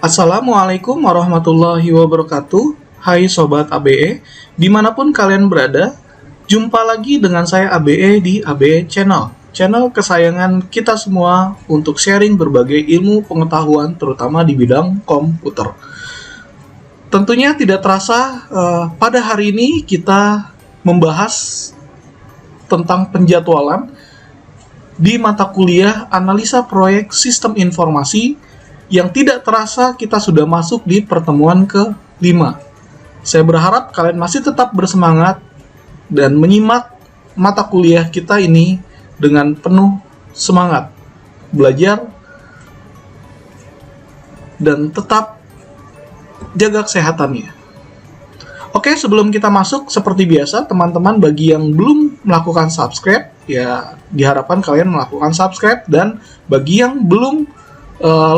Assalamualaikum warahmatullahi wabarakatuh. Hai Sobat ABE, dimanapun kalian berada, jumpa lagi dengan saya ABE di ABE Channel, channel kesayangan kita semua untuk sharing berbagai ilmu pengetahuan terutama di bidang komputer. Tentunya tidak terasa pada hari ini kita membahas tentang penjadwalan di mata kuliah analisa proyek sistem informasi yang tidak terasa kita sudah masuk di pertemuan ke-5. Saya berharap kalian masih tetap bersemangat dan menyimak mata kuliah kita ini dengan penuh semangat. Belajar dan tetap jaga kesehatannya. Oke, sebelum kita masuk, seperti biasa, teman-teman bagi yang belum melakukan subscribe, ya diharapkan kalian melakukan subscribe, dan bagi yang belum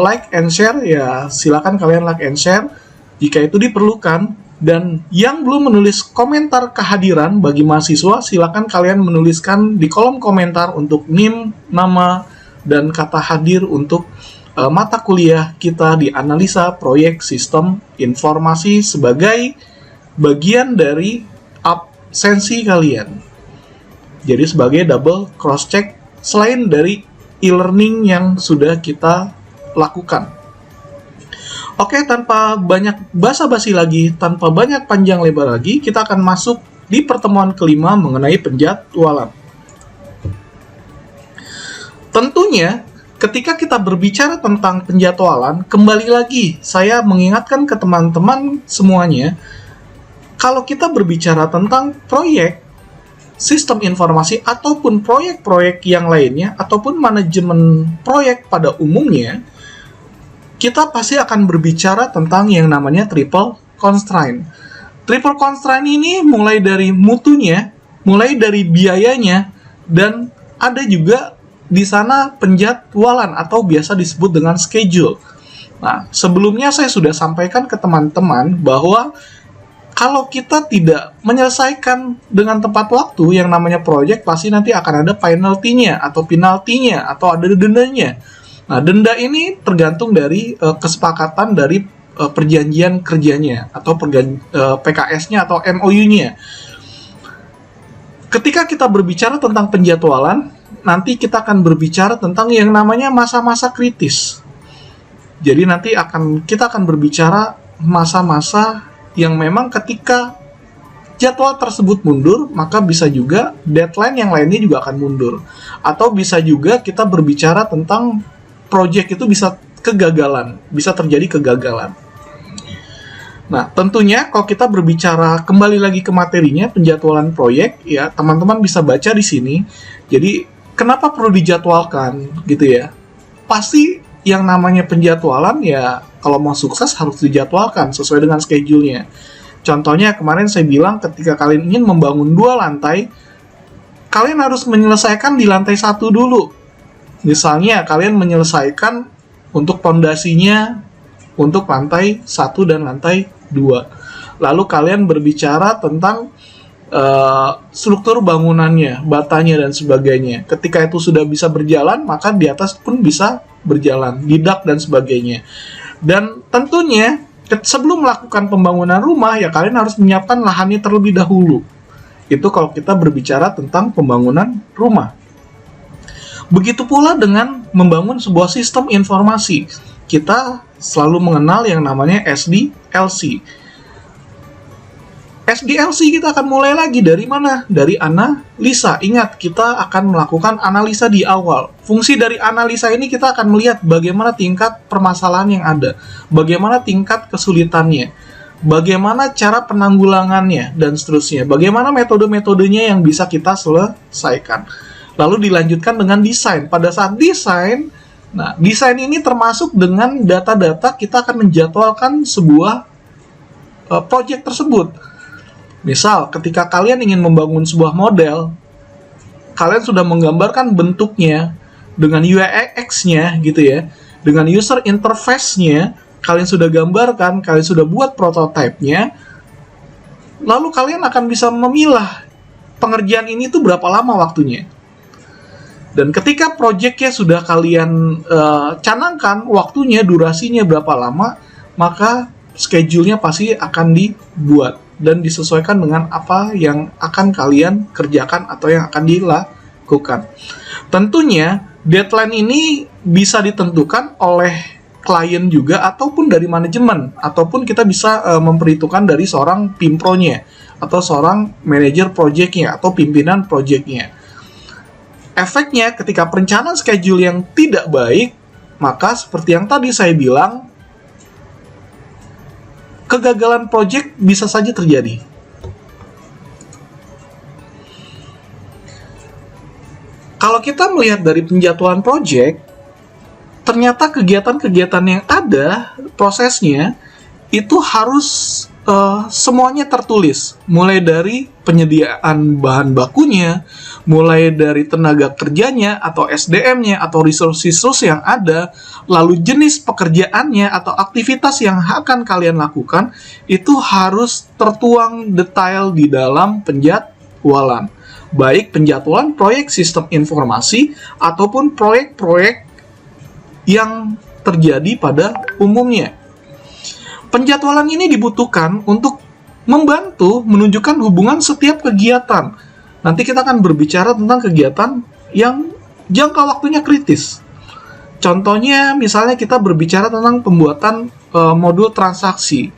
like and share, ya silakan kalian like and share jika itu diperlukan. Dan yang belum menulis komentar kehadiran bagi mahasiswa, silakan kalian menuliskan di kolom komentar untuk NIM, nama, dan kata hadir untuk mata kuliah kita di analisa proyek sistem informasi sebagai bagian dari absensi kalian. Jadi sebagai double cross check selain dari e-learning yang sudah kita lakukan. Oke, tanpa banyak basa-basi lagi, tanpa banyak panjang lebar lagi, kita akan masuk di pertemuan ke-5 mengenai penjadwalan. Tentunya, ketika kita berbicara tentang penjadwalan, kembali lagi saya mengingatkan ke teman-teman semuanya, kalau kita berbicara tentang proyek sistem informasi ataupun proyek-proyek yang lainnya ataupun manajemen proyek pada umumnya, kita pasti akan berbicara tentang yang namanya triple constraint. Triple constraint ini mulai dari mutunya, mulai dari biayanya, dan ada juga di sana penjadwalan atau biasa disebut dengan schedule. Nah, sebelumnya saya sudah sampaikan ke teman-teman bahwa kalau kita tidak menyelesaikan dengan tepat waktu yang namanya proyek, pasti nanti akan ada penaltinya atau ada dendanya. Nah, denda ini tergantung dari kesepakatan dari perjanjian kerjanya atau PKS-nya atau MOU-nya. Ketika kita berbicara tentang penjadwalan, nanti kita akan berbicara tentang yang namanya masa-masa kritis. Jadi nanti kita akan berbicara masa-masa yang memang ketika jadwal tersebut mundur, maka bisa juga deadline yang lainnya juga akan mundur. Atau bisa juga kita berbicara tentang proyek itu bisa kegagalan, bisa terjadi kegagalan. Nah, tentunya kalau kita berbicara kembali lagi ke materinya, penjadwalan proyek, ya teman-teman bisa baca di sini. Jadi, kenapa perlu dijadwalkan gitu ya? Pasti yang namanya penjadwalan ya kalau mau sukses harus dijadwalkan sesuai dengan schedule-nya. Contohnya kemarin saya bilang ketika kalian ingin membangun 2 lantai, kalian harus menyelesaikan di lantai 1 dulu. Misalnya kalian menyelesaikan untuk fondasinya untuk lantai 1 dan lantai 2. Lalu kalian berbicara tentang struktur bangunannya, batanya dan sebagainya. Ketika itu sudah bisa berjalan, maka di atas pun bisa berjalan, didak dan sebagainya. Dan tentunya sebelum melakukan pembangunan rumah, ya kalian harus menyiapkan lahannya terlebih dahulu. Itu kalau kita berbicara tentang pembangunan rumah. Begitu pula dengan membangun sebuah sistem informasi. Kita selalu mengenal yang namanya SDLC. SDLC kita akan mulai lagi dari mana? Dari analisa. Ingat, kita akan melakukan analisa di awal. Fungsi dari analisa ini kita akan melihat bagaimana tingkat permasalahan yang ada, bagaimana tingkat kesulitannya, bagaimana cara penanggulangannya, dan seterusnya. Bagaimana metode-metodenya yang bisa kita selesaikan. Lalu dilanjutkan dengan desain. Pada saat desain, nah desain ini termasuk dengan data-data kita akan menjadwalkan sebuah proyek tersebut. Misal, ketika kalian ingin membangun sebuah model, kalian sudah menggambarkan bentuknya dengan UI/UX-nya gitu ya, dengan user interface-nya, kalian sudah gambarkan, kalian sudah buat prototipe-nya, lalu kalian akan bisa memilah pengerjaan ini tuh berapa lama waktunya. Dan ketika proyeknya sudah kalian canangkan waktunya, durasinya berapa lama, maka schedule-nya pasti akan dibuat dan disesuaikan dengan apa yang akan kalian kerjakan atau yang akan dilakukan. Tentunya deadline ini bisa ditentukan oleh klien juga ataupun dari manajemen, ataupun kita bisa memperhitungkan dari seorang PIMPRO-nya atau seorang manajer project-nya atau pimpinan project-nya. Efeknya ketika perencanaan schedule yang tidak baik, maka seperti yang tadi saya bilang, kegagalan project bisa saja terjadi. Kalau kita melihat dari penjadwalan project, ternyata kegiatan-kegiatan yang ada, prosesnya, itu harus semuanya tertulis. Mulai dari penyediaan bahan bakunya, mulai dari tenaga kerjanya, atau SDM-nya, atau resource-resource yang ada, lalu jenis pekerjaannya, atau aktivitas yang akan kalian lakukan, itu harus tertuang detail di dalam penjadwalan. Baik penjadwalan proyek sistem informasi, ataupun proyek-proyek yang terjadi pada umumnya. Penjadwalan ini dibutuhkan untuk membantu menunjukkan hubungan setiap kegiatan. Nanti kita akan berbicara tentang kegiatan yang jangka waktunya kritis. Contohnya, misalnya kita berbicara tentang pembuatan modul transaksi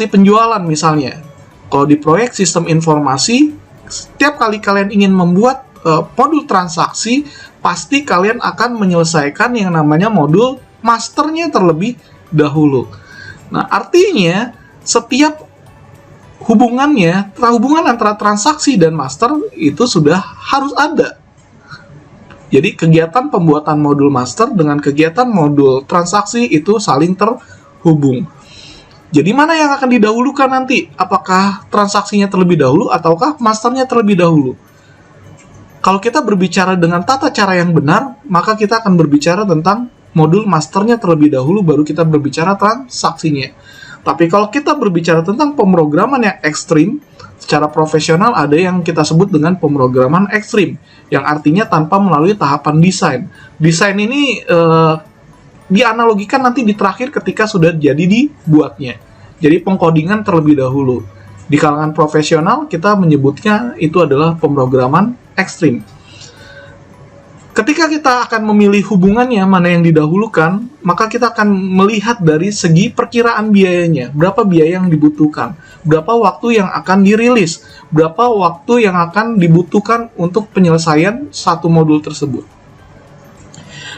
penjualan misalnya. Kalau di proyek sistem informasi, setiap kali kalian ingin membuat modul transaksi, pasti kalian akan menyelesaikan yang namanya modul masternya terlebih dahulu. Nah, artinya setiap hubungan antara transaksi dan master itu sudah harus ada. Jadi kegiatan pembuatan modul master dengan kegiatan modul transaksi itu saling terhubung. Jadi mana yang akan didahulukan nanti? Apakah transaksinya terlebih dahulu ataukah masternya terlebih dahulu? Kalau kita berbicara dengan tata cara yang benar, maka kita akan berbicara tentang modul masternya terlebih dahulu, baru kita berbicara transaksinya. Tapi kalau kita berbicara tentang pemrograman yang ekstrim, secara profesional ada yang kita sebut dengan pemrograman ekstrim, yang artinya tanpa melalui tahapan desain. Desain ini dianalogikan nanti di terakhir ketika sudah jadi dibuatnya. Jadi pengkodingan terlebih dahulu. Di kalangan profesional kita menyebutnya itu adalah pemrograman ekstrim. Ketika kita akan memilih hubungannya mana yang didahulukan, maka kita akan melihat dari segi perkiraan biayanya, berapa biaya yang dibutuhkan, berapa waktu yang akan dirilis, berapa waktu yang akan dibutuhkan untuk penyelesaian satu modul tersebut.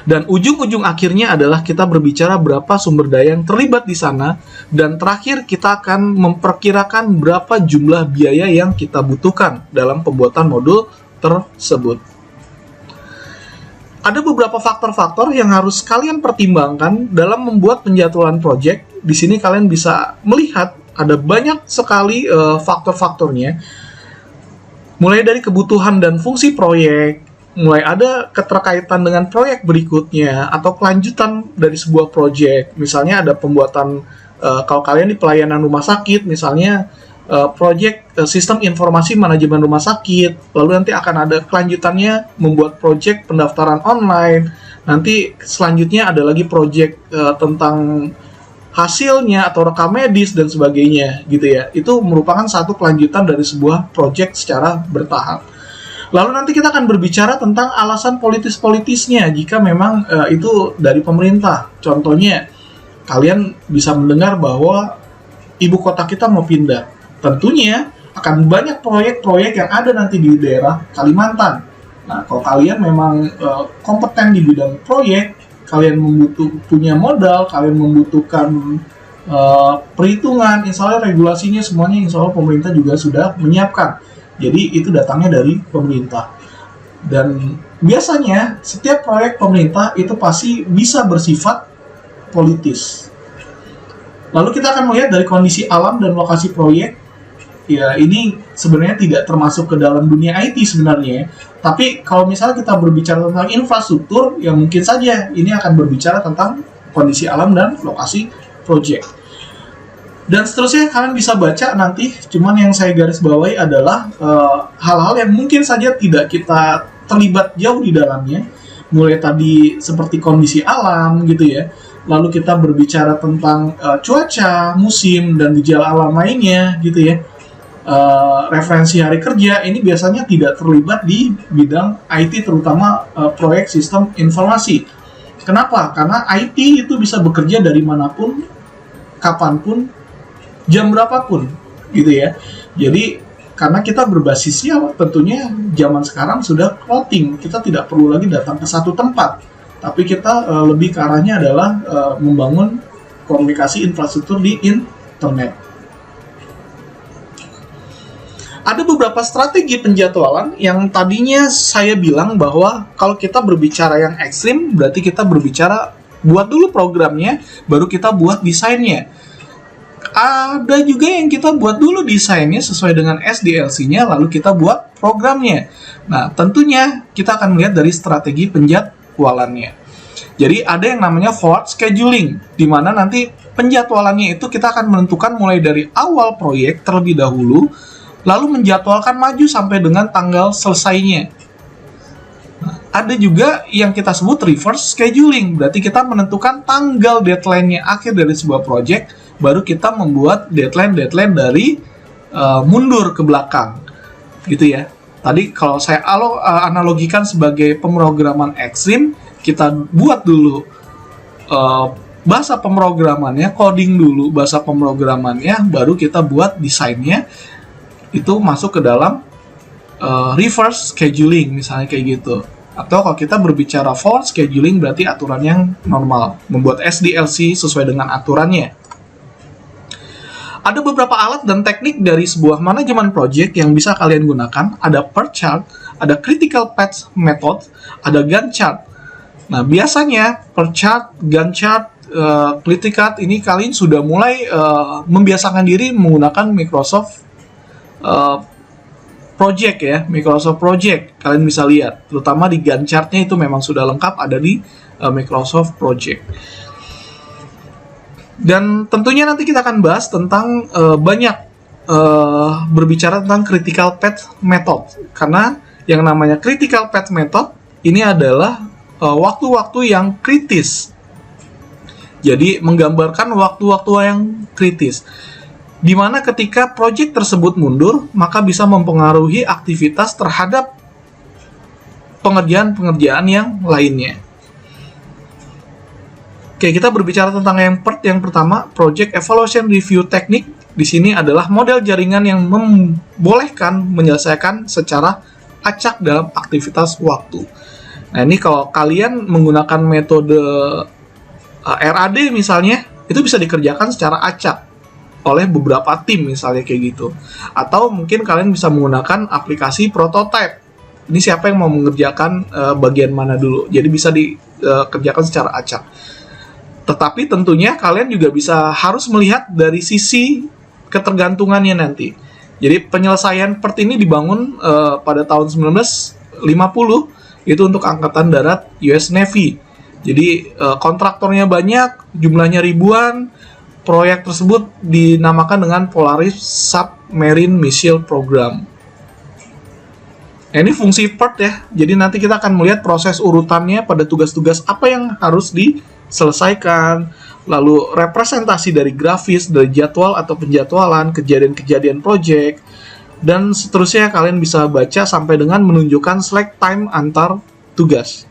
Dan ujung-ujung akhirnya adalah kita berbicara berapa sumber daya yang terlibat di sana, dan terakhir kita akan memperkirakan berapa jumlah biaya yang kita butuhkan dalam pembuatan modul tersebut. Ada beberapa faktor-faktor yang harus kalian pertimbangkan dalam membuat penjadwalan project. Di sini kalian bisa melihat ada banyak sekali faktor-faktornya. Mulai dari kebutuhan dan fungsi proyek, mulai ada keterkaitan dengan proyek berikutnya atau kelanjutan dari sebuah proyek. Misalnya ada pembuatan, kalau kalian di pelayanan rumah sakit, misalnya proyek sistem informasi manajemen rumah sakit, lalu nanti akan ada kelanjutannya membuat proyek pendaftaran online, nanti selanjutnya ada lagi proyek tentang hasilnya atau rekam medis dan sebagainya gitu ya. Itu merupakan satu kelanjutan dari sebuah proyek secara bertahap. Lalu nanti kita akan berbicara tentang alasan politis-politisnya jika memang itu dari pemerintah. Contohnya, kalian bisa mendengar bahwa ibu kota kita mau pindah. Tentunya akan banyak proyek-proyek yang ada nanti di daerah Kalimantan. Nah, kalau kalian memang kompeten di bidang proyek, kalian punya modal, kalian membutuhkan perhitungan, insya Allah regulasinya semuanya insya Allah pemerintah juga sudah menyiapkan. Jadi itu datangnya dari pemerintah. Dan biasanya setiap proyek pemerintah itu pasti bisa bersifat politis. Lalu kita akan melihat dari kondisi alam dan lokasi proyek. Ya, ini sebenarnya tidak termasuk ke dalam dunia IT sebenarnya. Tapi kalau misalnya kita berbicara tentang infrastruktur, ya mungkin saja ini akan berbicara tentang kondisi alam dan lokasi proyek. Dan seterusnya kalian bisa baca nanti, cuman yang saya garis bawahi adalah hal-hal yang mungkin saja tidak kita terlibat jauh di dalamnya. Mulai tadi seperti kondisi alam gitu ya. lalu kita berbicara tentang cuaca, musim, dan gejala alam lainnya gitu ya. Referensi hari kerja ini biasanya tidak terlibat di bidang IT, terutama proyek sistem informasi. Kenapa? Karena IT itu bisa bekerja dari manapun, kapanpun, jam berapapun gitu ya. Jadi karena kita berbasisnya tentunya zaman sekarang sudah clouding, kita tidak perlu lagi datang ke satu tempat, tapi kita lebih ke arahnya adalah membangun komunikasi infrastruktur di internet. Ada beberapa strategi penjadwalan yang tadinya saya bilang bahwa kalau kita berbicara yang ekstrim, berarti kita berbicara buat dulu programnya, baru kita buat desainnya. Ada juga yang kita buat dulu desainnya sesuai dengan SDLC-nya, lalu kita buat programnya. Nah, tentunya kita akan melihat dari strategi penjadwalannya. Jadi ada yang namanya forward scheduling, di mana nanti penjadwalannya itu kita akan menentukan mulai dari awal proyek terlebih dahulu, lalu menjadwalkan maju sampai dengan tanggal selesainya. Nah, ada juga yang kita sebut reverse scheduling, berarti kita menentukan tanggal deadline-nya akhir dari sebuah project, baru kita membuat deadline dari mundur ke belakang, gitu ya. Tadi kalau saya analogikan sebagai pemrograman ekstrim, kita buat dulu bahasa pemrogramannya, coding dulu bahasa pemrogramannya, baru kita buat desainnya. Itu masuk ke dalam reverse scheduling misalnya kayak gitu. Atau kalau kita berbicara forward scheduling berarti aturan yang normal, membuat SDLC sesuai dengan aturannya. Ada beberapa alat dan teknik dari sebuah manajemen project yang bisa kalian gunakan. Ada PERT chart, ada critical path method, ada Gantt chart. Nah, biasanya PERT chart, Gantt chart, critical ini kalian sudah mulai membiasakan diri menggunakan Microsoft Project ya, Microsoft Project. Kalian bisa lihat, terutama di Gantt chart-nya itu memang sudah lengkap ada di Microsoft Project. Dan tentunya nanti kita akan bahas tentang banyak berbicara tentang critical path method, karena yang namanya critical path method ini adalah waktu-waktu yang kritis. Jadi menggambarkan waktu-waktu yang kritis, di mana ketika proyek tersebut mundur, maka bisa mempengaruhi aktivitas terhadap pengerjaan-pengerjaan yang lainnya. Oke, kita berbicara tentang yang pertama, Project Evaluation Review Technique. Di sini adalah model jaringan yang membolehkan menyelesaikan secara acak dalam aktivitas waktu. Nah, ini kalau kalian menggunakan metode RAD misalnya, itu bisa dikerjakan secara acak oleh beberapa tim misalnya kayak gitu. Atau mungkin kalian bisa menggunakan aplikasi prototype. Ini siapa yang mau mengerjakan bagian mana dulu. Jadi bisa dikerjakan secara acak. Tetapi tentunya kalian juga harus melihat dari sisi ketergantungannya nanti. Jadi penyelesaian PERT ini dibangun pada tahun 1950 itu untuk Angkatan Darat US Navy. Jadi kontraktornya banyak, jumlahnya ribuan. Proyek tersebut dinamakan dengan Polaris Submarine Missile Program. Nah, ini fungsi PERT ya. Jadi nanti kita akan melihat proses urutannya pada tugas-tugas apa yang harus diselesaikan, lalu representasi dari grafis, dari jadwal atau penjadwalan, kejadian-kejadian proyek, dan seterusnya kalian bisa baca sampai dengan menunjukkan slack time antar tugas.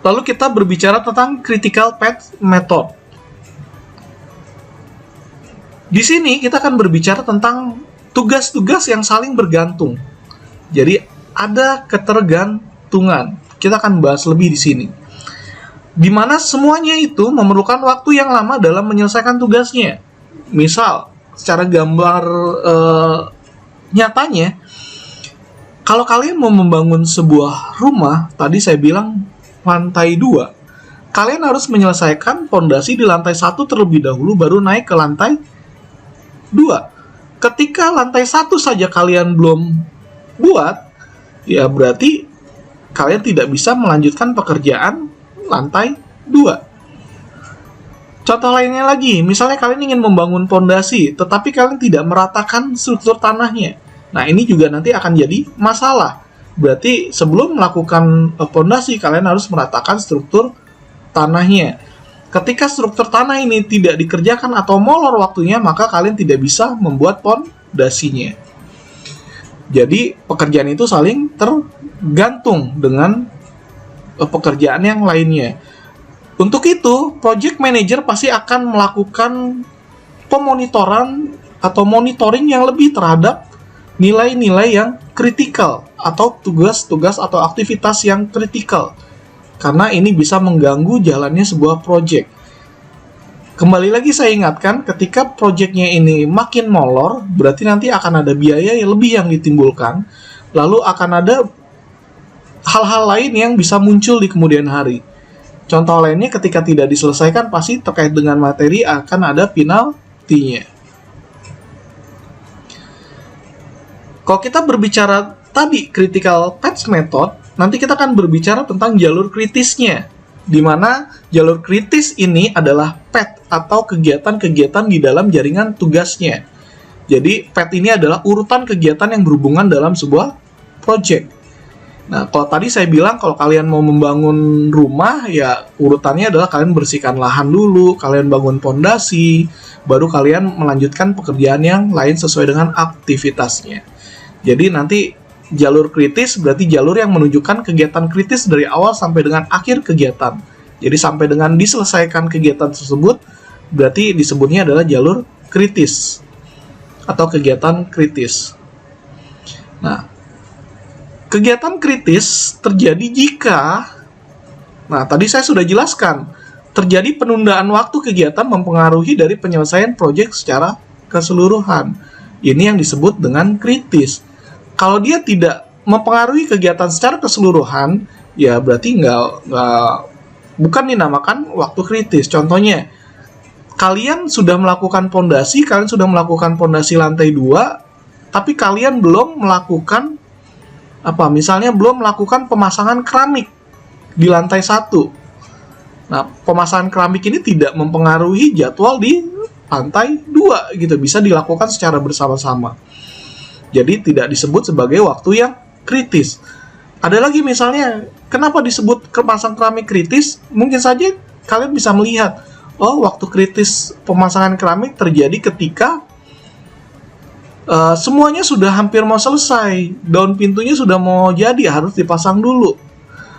Lalu kita berbicara tentang critical path method. Di sini kita akan berbicara tentang tugas-tugas yang saling bergantung. Jadi ada ketergantungan. Kita akan bahas lebih di sini. Di mana semuanya itu memerlukan waktu yang lama dalam menyelesaikan tugasnya. Misal, secara gambar nyatanya, kalau kalian mau membangun sebuah rumah, tadi saya bilang lantai 2, kalian harus menyelesaikan fondasi di lantai 1 terlebih dahulu, baru naik ke lantai 2. Ketika lantai 1 saja kalian belum buat, ya berarti kalian tidak bisa melanjutkan pekerjaan lantai 2. Contoh lainnya lagi, misalnya kalian ingin membangun fondasi, tetapi kalian tidak meratakan struktur tanahnya. Nah, ini juga nanti akan jadi masalah. Berarti sebelum melakukan pondasi, kalian harus meratakan struktur tanahnya. Ketika struktur tanah ini tidak dikerjakan atau molor waktunya, maka kalian tidak bisa membuat pondasinya. Jadi pekerjaan itu saling tergantung dengan pekerjaan yang lainnya. Untuk itu, project manager pasti akan melakukan pemonitoran atau monitoring yang lebih terhadap nilai-nilai yang kritikal atau tugas-tugas atau aktivitas yang kritikal. Karena ini bisa mengganggu jalannya sebuah project. Kembali lagi saya ingatkan, ketika projectnya ini makin molor, berarti nanti akan ada biaya yang lebih yang ditimbulkan, lalu akan ada hal-hal lain yang bisa muncul di kemudian hari. Contoh lainnya, ketika tidak diselesaikan, pasti terkait dengan materi akan ada penaltinya. Kalau kita berbicara tadi critical path method, nanti kita akan berbicara tentang jalur kritisnya, di mana jalur kritis ini adalah path atau kegiatan-kegiatan di dalam jaringan tugasnya. Jadi path ini adalah urutan kegiatan yang berhubungan dalam sebuah project. Nah, kalau tadi saya bilang kalau kalian mau membangun rumah, ya urutannya adalah kalian bersihkan lahan dulu, kalian bangun pondasi, baru kalian melanjutkan pekerjaan yang lain sesuai dengan aktivitasnya. Jadi nanti jalur kritis berarti jalur yang menunjukkan kegiatan kritis dari awal sampai dengan akhir kegiatan. Jadi sampai dengan diselesaikan kegiatan tersebut berarti disebutnya adalah jalur kritis atau kegiatan kritis. Nah, kegiatan kritis terjadi jika, nah tadi saya sudah jelaskan, terjadi penundaan waktu kegiatan mempengaruhi dari penyelesaian proyek secara keseluruhan. Ini yang disebut dengan kritis. Kalau dia tidak mempengaruhi kegiatan secara keseluruhan, ya berarti bukan dinamakan waktu kritis. Contohnya, kalian sudah melakukan pondasi, kalian sudah melakukan pondasi lantai 2, tapi kalian belum melakukan misalnya belum melakukan pemasangan keramik di lantai 1. Nah, pemasangan keramik ini tidak mempengaruhi jadwal di lantai 2 gitu, bisa dilakukan secara bersama-sama. Jadi tidak disebut sebagai waktu yang kritis. Ada lagi misalnya, kenapa disebut pasang keramik kritis? Mungkin saja kalian bisa melihat, waktu kritis pemasangan keramik terjadi ketika semuanya sudah hampir mau selesai, daun pintunya sudah mau jadi, harus dipasang dulu,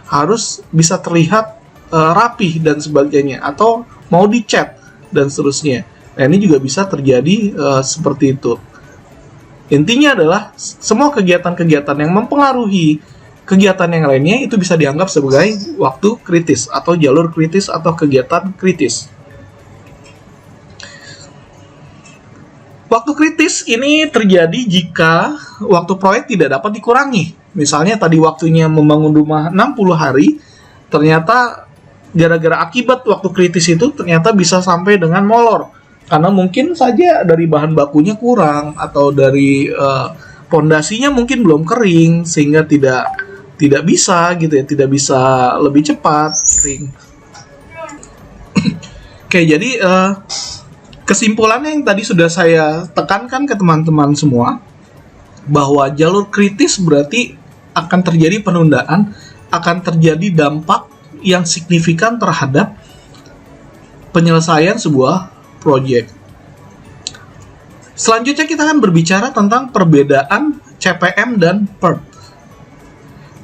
harus bisa terlihat rapih dan sebagainya, atau mau dicat dan seterusnya. Nah, ini juga bisa terjadi seperti itu. Intinya adalah semua kegiatan-kegiatan yang mempengaruhi kegiatan yang lainnya itu bisa dianggap sebagai waktu kritis atau jalur kritis atau kegiatan kritis. Waktu kritis ini terjadi jika waktu proyek tidak dapat dikurangi. Misalnya tadi waktunya membangun rumah 60 hari, ternyata gara-gara akibat waktu kritis itu ternyata bisa sampai dengan molor. Karena mungkin saja dari bahan bakunya kurang atau dari pondasinya mungkin belum kering sehingga tidak bisa gitu ya, tidak bisa lebih cepat kering. Oke, jadi kesimpulannya yang tadi sudah saya tekankan ke teman-teman semua, bahwa jalur kritis berarti akan terjadi penundaan, akan terjadi dampak yang signifikan terhadap penyelesaian sebuah project. Selanjutnya kita akan berbicara tentang perbedaan CPM dan PERT.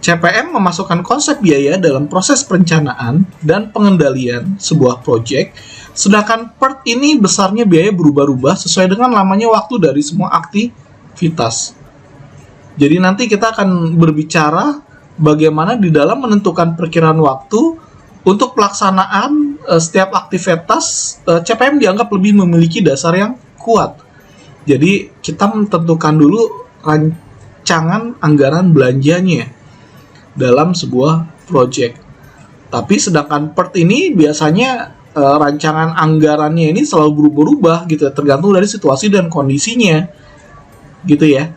CPM memasukkan konsep biaya dalam proses perencanaan dan pengendalian sebuah project, sedangkan PERT ini besarnya biaya berubah-ubah sesuai dengan lamanya waktu dari semua aktivitas. Jadi nanti kita akan berbicara bagaimana di dalam menentukan perkiraan waktu untuk pelaksanaan setiap aktivitas, CPM dianggap lebih memiliki dasar yang kuat. Jadi kita menentukan dulu rancangan anggaran belanjanya dalam sebuah project. Tapi sedangkan PERT ini biasanya rancangan anggarannya ini selalu berubah-ubah gitu, tergantung dari situasi dan kondisinya, gitu ya.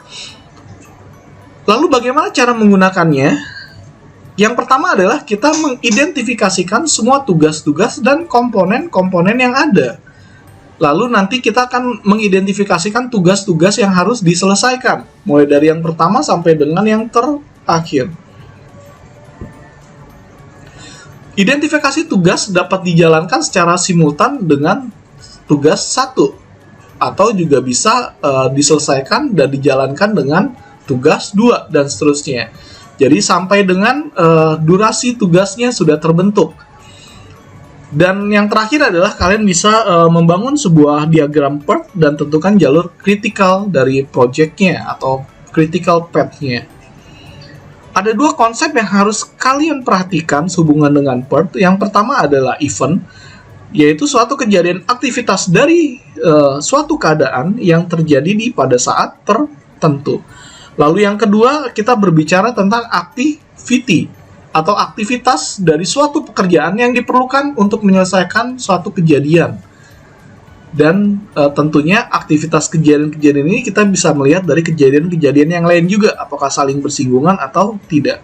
Lalu bagaimana cara menggunakannya? Yang pertama adalah kita mengidentifikasikan semua tugas-tugas dan komponen-komponen yang ada. Lalu nanti kita akan mengidentifikasikan tugas-tugas yang harus diselesaikan, mulai dari yang pertama sampai dengan yang terakhir. akhir. Identifikasi tugas dapat dijalankan secara simultan dengan tugas 1, atau juga bisa diselesaikan dan dijalankan dengan tugas 2, dan seterusnya. Jadi sampai dengan durasi tugasnya sudah terbentuk. Dan yang terakhir adalah kalian bisa membangun sebuah diagram PERT dan tentukan jalur kritikal dari project-nya atau critical path-nya. Ada 2 konsep yang harus kalian perhatikan sehubungan dengan PERT. Yang pertama adalah event, yaitu suatu kejadian aktivitas dari suatu keadaan yang terjadi pada saat tertentu. Lalu yang kedua, kita berbicara tentang activity atau aktivitas dari suatu pekerjaan yang diperlukan untuk menyelesaikan suatu kejadian. Dan tentunya aktivitas kejadian-kejadian ini kita bisa melihat dari kejadian-kejadian yang lain juga, apakah saling bersinggungan atau tidak.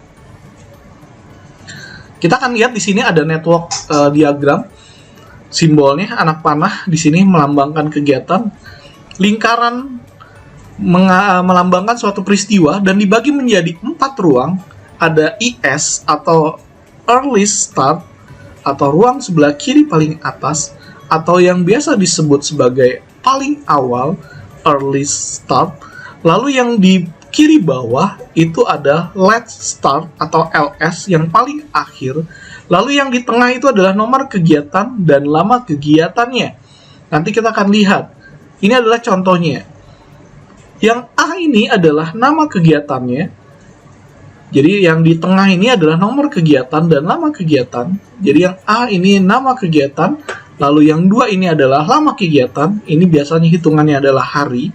Kita akan lihat di sini ada network diagram. Simbolnya anak panah di sini melambangkan kegiatan. Lingkaran melambangkan suatu peristiwa dan dibagi menjadi 4 ruang. Ada ES atau earliest start atau ruang sebelah kiri paling atas, atau yang biasa disebut sebagai paling awal, early start. Lalu yang di kiri bawah itu ada late start atau LS yang paling akhir. Lalu yang di tengah itu adalah nomor kegiatan dan lama kegiatannya. Nanti kita akan lihat. Ini adalah contohnya. Yang A ini adalah nama kegiatannya. Jadi yang di tengah ini adalah nomor kegiatan dan lama kegiatan. Jadi yang A ini nama kegiatan. Lalu yang 2 ini adalah lama kegiatan, ini biasanya hitungannya adalah hari.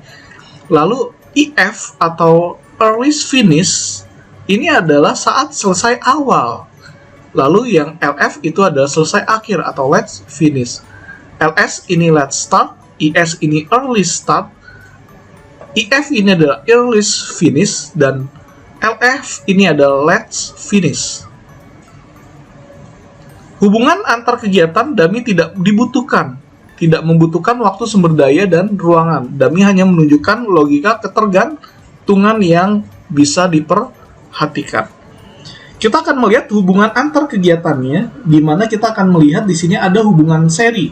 Lalu EF atau earliest finish, ini adalah saat selesai awal. Lalu yang LF itu adalah selesai akhir atau late finish. LS ini late start, ES ini early start, EF ini adalah earliest finish, dan LF ini adalah late finish. Hubungan antar kegiatan dummy tidak dibutuhkan, tidak membutuhkan waktu, sumber daya, dan ruangan. Dummy hanya menunjukkan logika ketergantungan yang bisa diperhatikan. Kita akan melihat hubungan antar kegiatannya, di mana kita akan melihat di sini ada hubungan seri.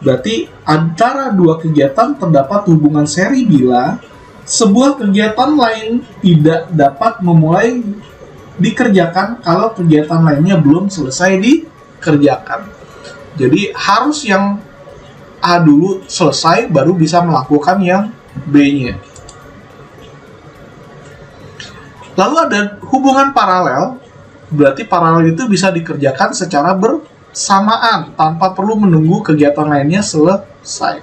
Berarti antara 2 kegiatan terdapat hubungan seri bila sebuah kegiatan lain tidak dapat memulai dikerjakan kalau kegiatan lainnya belum selesai dikerjakan. Jadi harus yang A dulu selesai baru bisa melakukan yang B-nya. Lalu ada hubungan paralel. Berarti paralel itu bisa dikerjakan secara bersamaan tanpa perlu menunggu kegiatan lainnya selesai.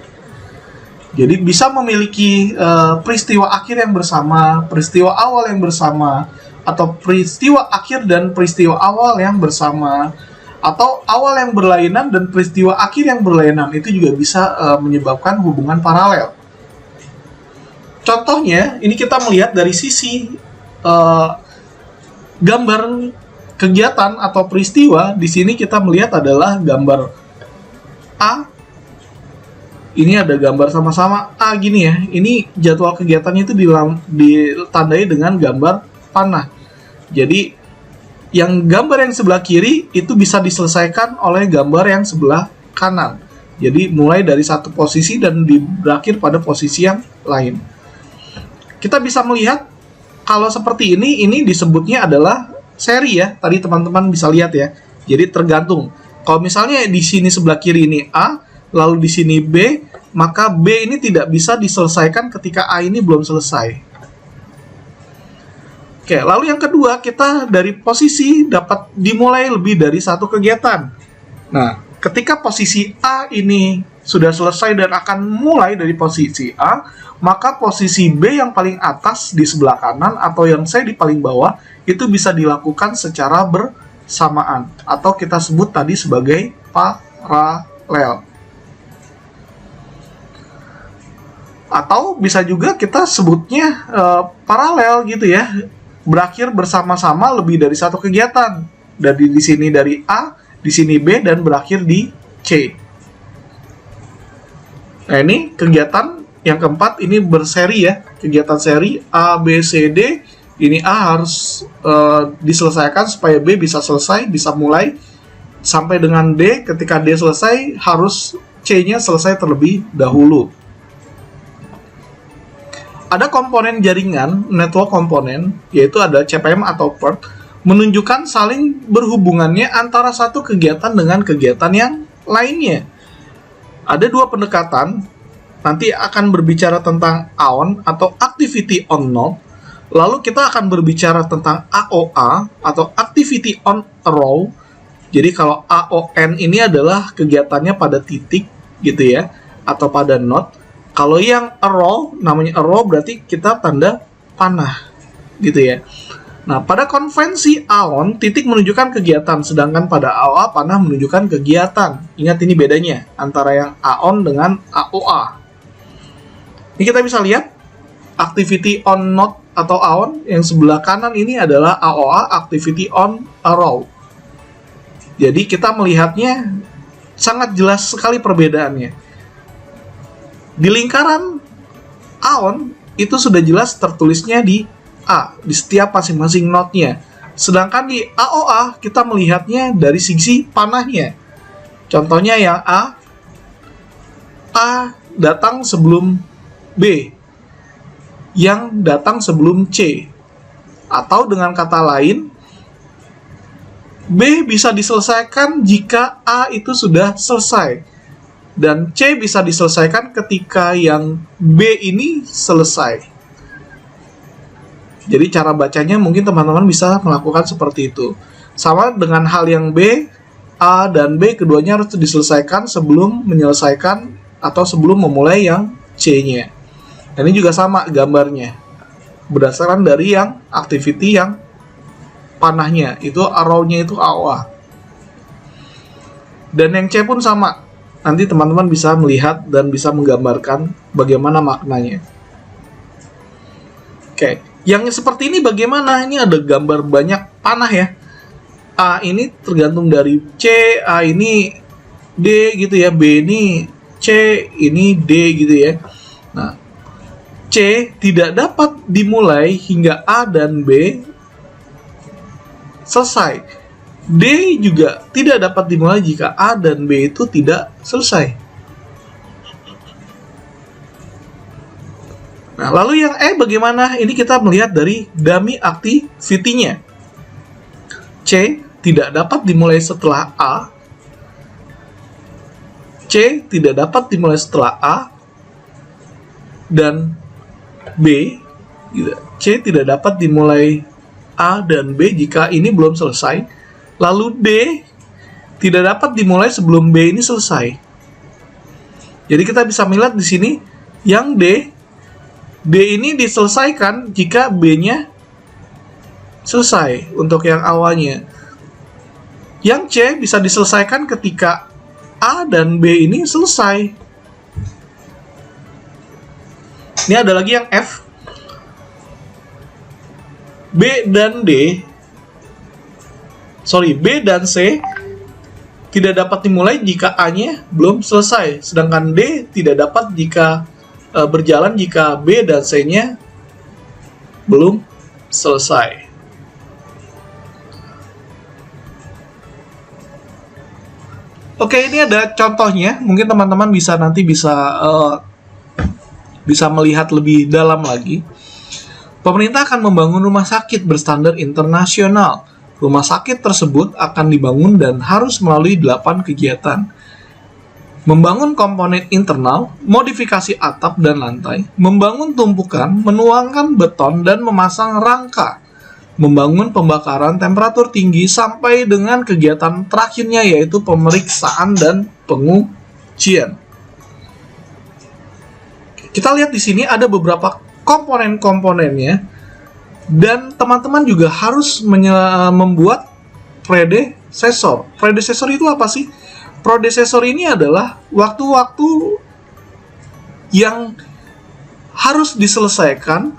Jadi bisa memiliki peristiwa akhir yang bersama, peristiwa awal yang bersama, atau peristiwa akhir dan peristiwa awal yang bersama, atau awal yang berlainan dan peristiwa akhir yang berlainan. Itu juga bisa menyebabkan hubungan paralel. Contohnya, ini kita melihat dari sisi gambar kegiatan atau peristiwa. Di sini kita melihat adalah gambar A. Ini ada gambar sama-sama A gini ya. Ini jadwal kegiatannya itu ditandai dengan gambar panah. Jadi yang gambar yang sebelah kiri itu bisa diselesaikan oleh gambar yang sebelah kanan. Jadi mulai dari satu posisi dan berakhir pada posisi yang lain. Kita bisa melihat kalau seperti ini disebutnya adalah seri ya. Tadi teman-teman bisa lihat ya. Jadi tergantung. Kalau misalnya di sini sebelah kiri ini A, lalu di sini B, maka B ini tidak bisa diselesaikan ketika A ini belum selesai. Oke, lalu yang kedua, kita dari posisi dapat dimulai lebih dari satu kegiatan. Nah, ketika posisi A ini sudah selesai dan akan mulai dari posisi A, maka posisi B yang paling atas di sebelah kanan atau yang C di paling bawah itu bisa dilakukan secara bersamaan atau kita sebut tadi sebagai paralel. Atau bisa juga kita sebutnya paralel gitu ya. Berakhir bersama-sama lebih dari satu kegiatan. Dari di sini dari A, di sini B, dan berakhir di C. Nah, ini kegiatan yang keempat ini berseri ya. Kegiatan seri A, B, C, D Ini A harus diselesaikan supaya B bisa selesai, bisa mulai, sampai dengan D. Ketika D selesai, harus C-nya selesai terlebih dahulu. Ada komponen jaringan, network komponen, yaitu ada CPM atau port, menunjukkan saling berhubungannya antara satu kegiatan dengan kegiatan yang lainnya. Ada dua pendekatan, nanti akan berbicara tentang on atau activity on node, lalu kita akan berbicara tentang AOA atau activity on a row. Jadi kalau AON ini adalah kegiatannya pada titik gitu ya, atau pada node. Kalau yang arrow, namanya arrow berarti kita tanda panah gitu ya. Nah, pada konvensi AON, titik menunjukkan kegiatan, sedangkan pada AOA panah menunjukkan kegiatan. Ingat ini bedanya antara yang AON dengan AOA. Ini kita bisa lihat activity on node atau AON, yang sebelah kanan ini adalah AOA, activity on arrow. Jadi kita melihatnya sangat jelas sekali perbedaannya. Di lingkaran AON itu sudah jelas tertulisnya di A, di setiap masing-masing node-nya. Sedangkan di AOA kita melihatnya dari sisi panahnya. Contohnya yang A datang sebelum B, yang datang sebelum C. Atau dengan kata lain, B bisa diselesaikan jika A itu sudah selesai. Dan C bisa diselesaikan ketika yang B ini selesai. Jadi cara bacanya mungkin teman-teman bisa melakukan seperti itu. Sama dengan hal yang B, A dan B keduanya harus diselesaikan sebelum menyelesaikan atau sebelum memulai yang C-nya. Dan ini juga sama gambarnya. Berdasarkan dari yang activity yang panahnya, itu arrow-nya itu AOA. Dan yang C pun sama. Nanti teman-teman bisa melihat dan bisa menggambarkan bagaimana maknanya. Oke, yang seperti ini bagaimana? Ini ada gambar banyak panah ya. A ini tergantung dari C, A ini D gitu ya, B ini C, ini D gitu ya. Nah, C tidak dapat dimulai hingga A dan B selesai. D juga tidak dapat dimulai jika A dan B itu tidak selesai. Nah, lalu yang E bagaimana? Ini kita melihat dari dummy activity-nya. C tidak dapat dimulai setelah A. C tidak dapat dimulai setelah A. Dan B, C tidak dapat dimulai A dan B jika ini belum selesai. Lalu D tidak dapat dimulai sebelum B ini selesai. Jadi kita bisa melihat di sini yang D ini diselesaikan jika B-nya selesai untuk yang awalnya. Yang C bisa diselesaikan ketika A dan B ini selesai. Ini ada lagi yang F. B dan C tidak dapat dimulai jika A-nya belum selesai, sedangkan D tidak dapat jika berjalan jika B dan C-nya belum selesai. Oke, ini ada contohnya. Mungkin teman-teman bisa melihat lebih dalam lagi. Pemerintah akan membangun rumah sakit berstandar internasional. Rumah sakit tersebut akan dibangun dan harus melalui 8 kegiatan. Membangun komponen internal, modifikasi atap dan lantai, membangun tumpukan, menuangkan beton dan memasang rangka, membangun pembakaran temperatur tinggi sampai dengan kegiatan terakhirnya yaitu pemeriksaan dan pengujian. Kita lihat di sini ada beberapa komponen-komponennya. Dan teman-teman juga harus membuat predecessor. Predecessor itu apa sih? Predecessor ini adalah waktu-waktu yang harus diselesaikan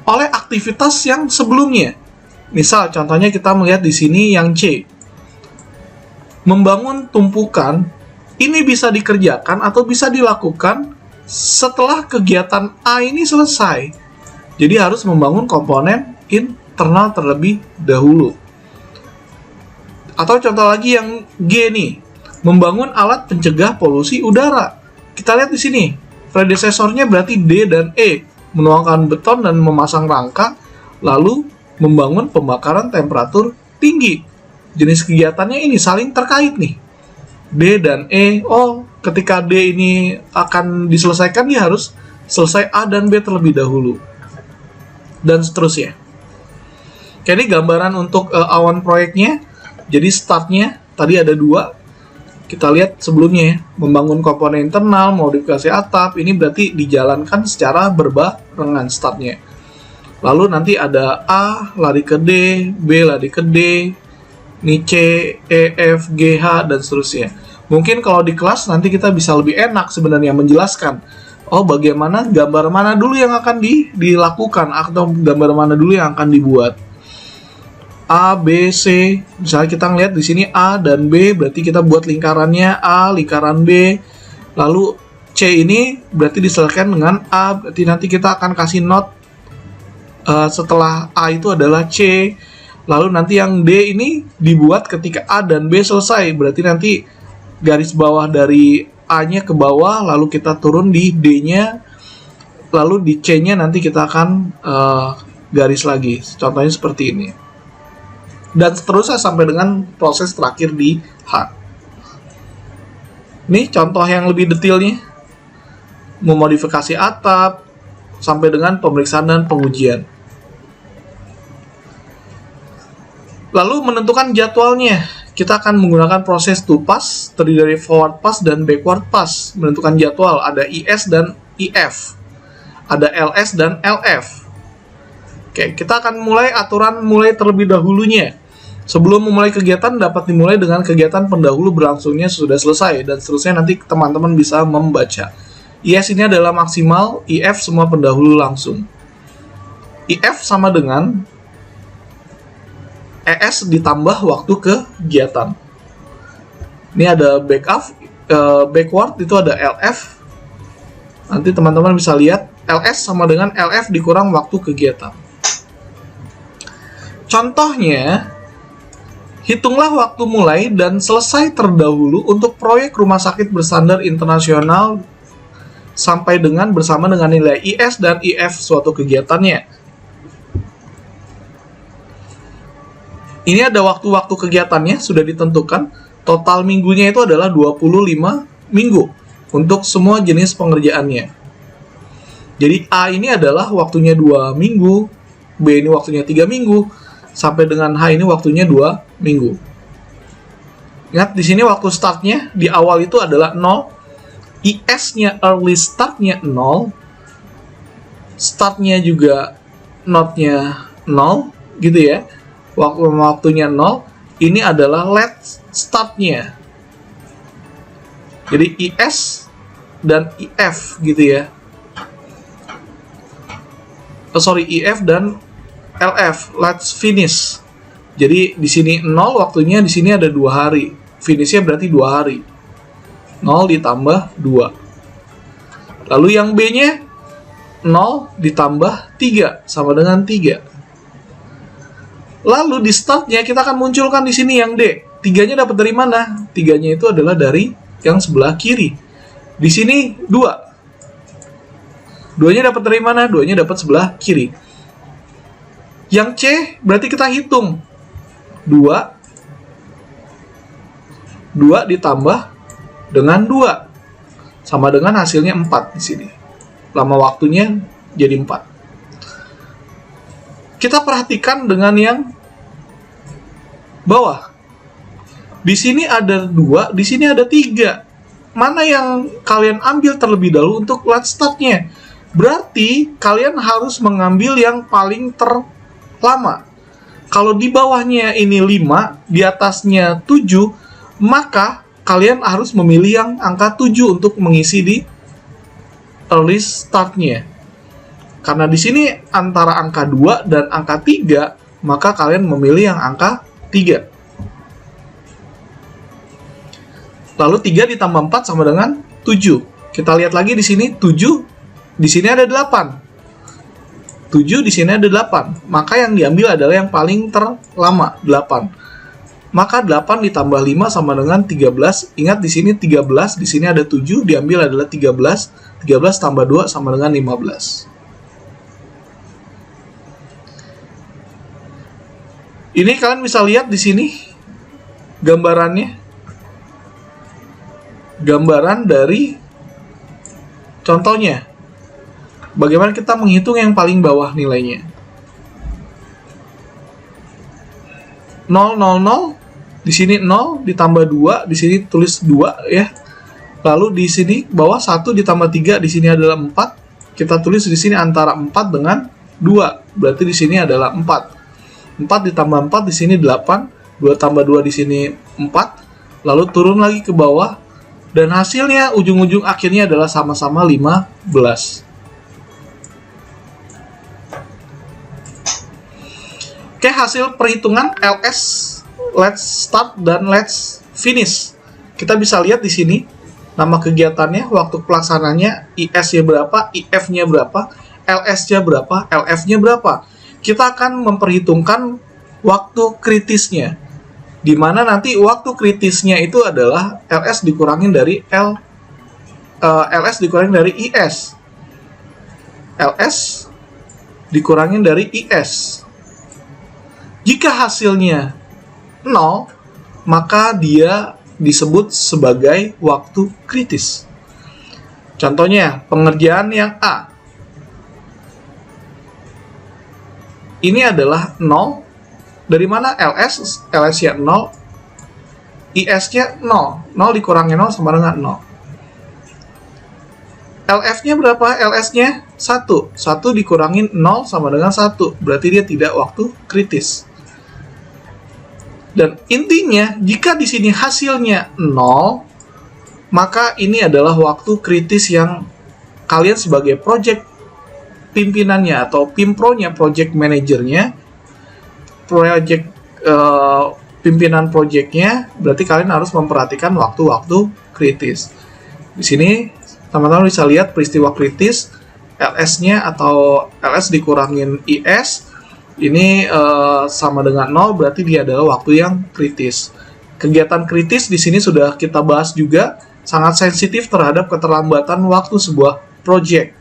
oleh aktivitas yang sebelumnya. Misal, contohnya kita melihat di sini yang C. Membangun tumpukan, ini bisa dikerjakan atau bisa dilakukan setelah kegiatan A ini selesai. Jadi harus membangun komponen internal terlebih dahulu. Atau contoh lagi yang G nih, membangun alat pencegah polusi udara. Kita lihat di sini, predecessornya berarti D dan E, menuangkan beton dan memasang rangka, lalu membangun pembakaran temperatur tinggi. Jenis kegiatannya ini saling terkait nih. D dan E, ketika D ini akan diselesaikan, dia harus selesai A dan B terlebih dahulu. Dan seterusnya. Oke, ini gambaran untuk awan proyeknya. Jadi startnya tadi ada 2. Kita lihat sebelumnya ya, membangun komponen internal, modifikasi atap, ini berarti dijalankan secara berbarengan startnya. Lalu nanti ada A lari ke D, B lari ke D, ini C, E, F, G, H, dan seterusnya. Mungkin kalau di kelas nanti kita bisa lebih enak sebenarnya menjelaskan, bagaimana gambar mana dulu yang akan dilakukan, atau gambar mana dulu yang akan dibuat. A, B, C, misalnya kita ngeliat di sini A dan B, berarti kita buat lingkarannya A, lingkaran B, lalu C ini berarti diselesaikan dengan A, berarti nanti kita akan kasih not setelah A itu adalah C, lalu nanti yang D ini dibuat ketika A dan B selesai, berarti nanti garis bawah dari A-nya ke bawah, lalu kita turun di D-nya, lalu di C-nya nanti kita akan garis lagi, contohnya seperti ini. Dan seterusnya sampai dengan proses terakhir di H. Ini contoh yang lebih detailnya, memodifikasi atap, sampai dengan pemeriksaan dan pengujian. Lalu menentukan jadwalnya, kita akan menggunakan proses to pass, terdiri dari forward pass dan backward pass. Menentukan jadwal, ada IS dan IF, ada LS dan LF. Oke, kita akan mulai aturan terlebih dahulunya. Sebelum memulai kegiatan dapat dimulai dengan kegiatan pendahulu berlangsungnya sudah selesai, dan seterusnya nanti teman-teman bisa membaca. IS ini adalah maksimal, IF semua pendahulu langsung. IF sama dengan ES ditambah waktu kegiatan. Ini ada backward itu ada LF. Nanti teman-teman bisa lihat LS sama dengan LF dikurang waktu kegiatan. Contohnya, hitunglah waktu mulai dan selesai terdahulu untuk proyek rumah sakit berstandar internasional sampai dengan bersama dengan nilai IS dan IF suatu kegiatannya. Ini ada waktu-waktu kegiatannya sudah ditentukan. Total minggunya itu adalah 25 minggu untuk semua jenis pengerjaannya. Jadi A ini adalah waktunya 2 minggu, B ini waktunya 3 minggu, sampai dengan H ini waktunya 2 minggu. Ingat di sini waktu startnya di awal itu adalah 0, IS-nya early start-nya 0, start-nya juga not-nya 0, gitu ya. Waktunya 0, ini adalah late start-nya. Jadi IS dan IF gitu ya. IF dan LF, let's finish. Jadi di sini 0 waktunya, di sini ada 2 hari. Finishnya berarti 2 hari. 0 ditambah 2. Lalu yang B-nya 0 ditambah 3 sama dengan 3. Lalu di startnya kita akan munculkan di sini yang D. 3-nya dapat dari mana? 3-nya itu adalah dari yang sebelah kiri. Di sini 2. 2-nya dapat dari mana? 2-nya dapat sebelah kiri. Yang C berarti kita hitung 2 ditambah dengan 2 sama dengan hasilnya 4 di sini. Lama waktunya jadi 4. Kita perhatikan dengan yang bawah. Di sini ada 2, di sini ada 3. Mana yang kalian ambil terlebih dahulu untuk late start-nya? Berarti kalian harus mengambil yang paling terlama. Kalau di bawahnya ini 5, di atasnya 7, maka kalian harus memilih yang angka 7 untuk mengisi di early start-nya. Karena di sini antara angka 2 dan angka 3, maka kalian memilih yang angka 3. Lalu 3 ditambah 4 sama dengan 7. Kita lihat lagi di sini 7, di sini ada 8. 7 di sini ada 8. Maka yang diambil adalah yang paling terlama, 8. Maka 8 ditambah 5 sama dengan 13. Ingat di sini 13, di sini ada 7, diambil adalah 13. 13 tambah 2 sama dengan 15. Ini kalian bisa lihat di sini gambarannya. Gambaran dari contohnya. Bagaimana kita menghitung yang paling bawah nilainya. 0, 0, 0. Di sini 0 ditambah 2, di sini tulis 2 ya. Lalu di sini bawah 1 ditambah 3, di sini adalah 4. Kita tulis di sini antara 4 dengan 2. Berarti di sini adalah 4. 4 ditambah 4 di sini 8, 2 tambah 2 di sini 4, lalu turun lagi ke bawah, dan hasilnya ujung-ujung akhirnya adalah sama-sama 15. Oke, hasil perhitungan LS, let's start dan let's finish. Kita bisa lihat di sini nama kegiatannya, waktu pelaksananya, IS-nya berapa, IF-nya berapa, LS-nya berapa, LF-nya berapa. Kita akan memperhitungkan waktu kritisnya, di mana nanti waktu kritisnya itu adalah LS dikurangin dari LS dikurangin dari IS, LS dikurangin dari IS. Jika hasilnya 0, maka dia disebut sebagai waktu kritis. Contohnya, pengerjaan yang A. Ini adalah 0. Dari mana LS? LS-nya 0. IS-nya 0. 0 dikurangi 0 sama dengan 0. LF-nya berapa? LS-nya 1. 1 dikurangin 0 sama dengan 1. Berarti dia tidak waktu kritis. Dan intinya, jika di sini hasilnya 0, maka ini adalah waktu kritis yang kalian sebagai project pimpinannya atau pimpronya, project manajernya, pimpinan projectnya, berarti kalian harus memperhatikan waktu-waktu kritis. Di sini teman-teman bisa lihat peristiwa kritis, LS-nya atau LS dikurangin IS, ini sama dengan 0, berarti dia adalah waktu yang kritis. Kegiatan kritis di sini sudah kita bahas juga, sangat sensitif terhadap keterlambatan waktu sebuah project.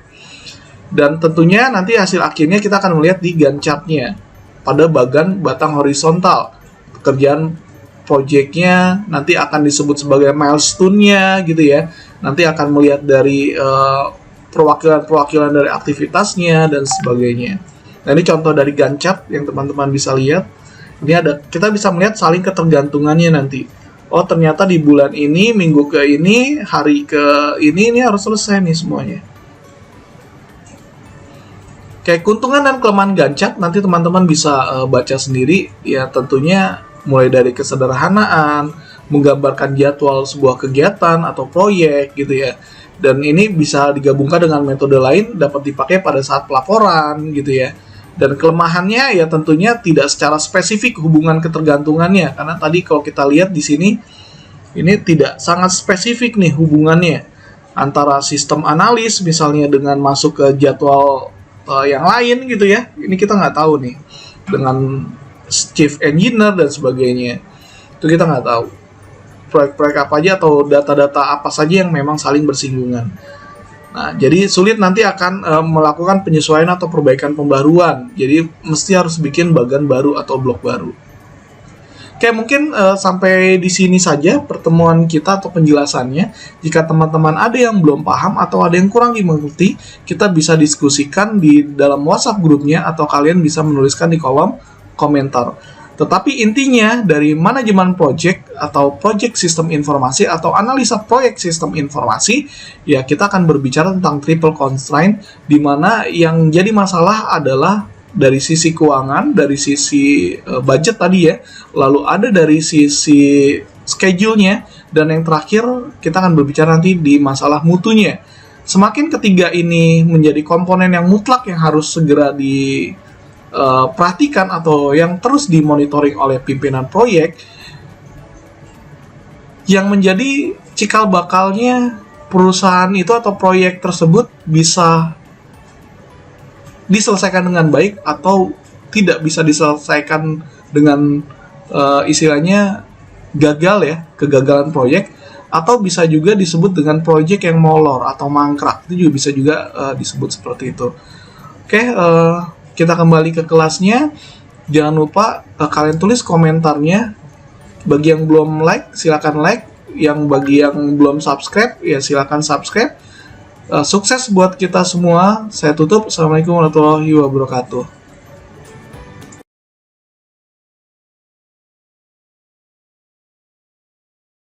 Dan tentunya nanti hasil akhirnya kita akan melihat di Gantt chart-nya pada bagian batang horizontal. Pekerjaan project-nya nanti akan disebut sebagai milestone-nya gitu ya. Nanti akan melihat dari perwakilan-perwakilan dari aktivitasnya dan sebagainya. Nah, ini contoh dari Gantt chart yang teman-teman bisa lihat. Ini ada, kita bisa melihat saling ketergantungannya nanti. Oh, ternyata di bulan ini, minggu ke ini, hari ke ini harus selesai nih semuanya. Kayak keuntungan dan kelemahan Gantt chart nanti teman-teman bisa baca sendiri. Ya tentunya mulai dari kesederhanaan, menggambarkan jadwal sebuah kegiatan atau proyek gitu ya. Dan ini bisa digabungkan dengan metode lain, dapat dipakai pada saat pelaporan gitu ya. Dan kelemahannya ya tentunya tidak secara spesifik hubungan ketergantungannya, karena tadi kalau kita lihat di sini ini tidak sangat spesifik nih hubungannya antara sistem analis misalnya dengan masuk ke jadwal yang lain gitu ya. Ini kita nggak tahu nih dengan chief engineer dan sebagainya, itu kita nggak tahu proyek-proyek apa aja atau data-data apa saja yang memang saling bersinggungan. Nah, jadi sulit nanti akan melakukan penyesuaian atau perbaikan pembaruan. Jadi mesti harus bikin bagan baru atau blok baru. Oke, mungkin sampai di sini saja pertemuan kita atau penjelasannya. Jika teman-teman ada yang belum paham atau ada yang kurang dimengerti, kita bisa diskusikan di dalam WhatsApp grupnya atau kalian bisa menuliskan di kolom komentar. Tetapi intinya dari manajemen project atau project sistem informasi atau analisa proyek sistem informasi, ya kita akan berbicara tentang triple constraint, di mana yang jadi masalah adalah dari sisi keuangan, dari sisi budget tadi ya, lalu ada dari sisi schedule-nya, dan yang terakhir kita akan berbicara nanti di masalah mutunya. Semakin ketiga ini menjadi komponen yang mutlak yang harus segera diperhatikan atau yang terus dimonitoring oleh pimpinan proyek, yang menjadi cikal bakalnya perusahaan itu atau proyek tersebut bisa diselesaikan dengan baik atau tidak bisa diselesaikan dengan istilahnya gagal ya, kegagalan proyek, atau bisa juga disebut dengan proyek yang molor atau mangkrak. Itu juga bisa juga disebut seperti itu. Oke, kita kembali ke kelasnya. Jangan lupa kalian tulis komentarnya. Bagi yang belum like, silakan like. Bagi yang belum subscribe, ya silakan subscribe. Sukses buat kita semua. Saya tutup. Assalamualaikum warahmatullahi wabarakatuh.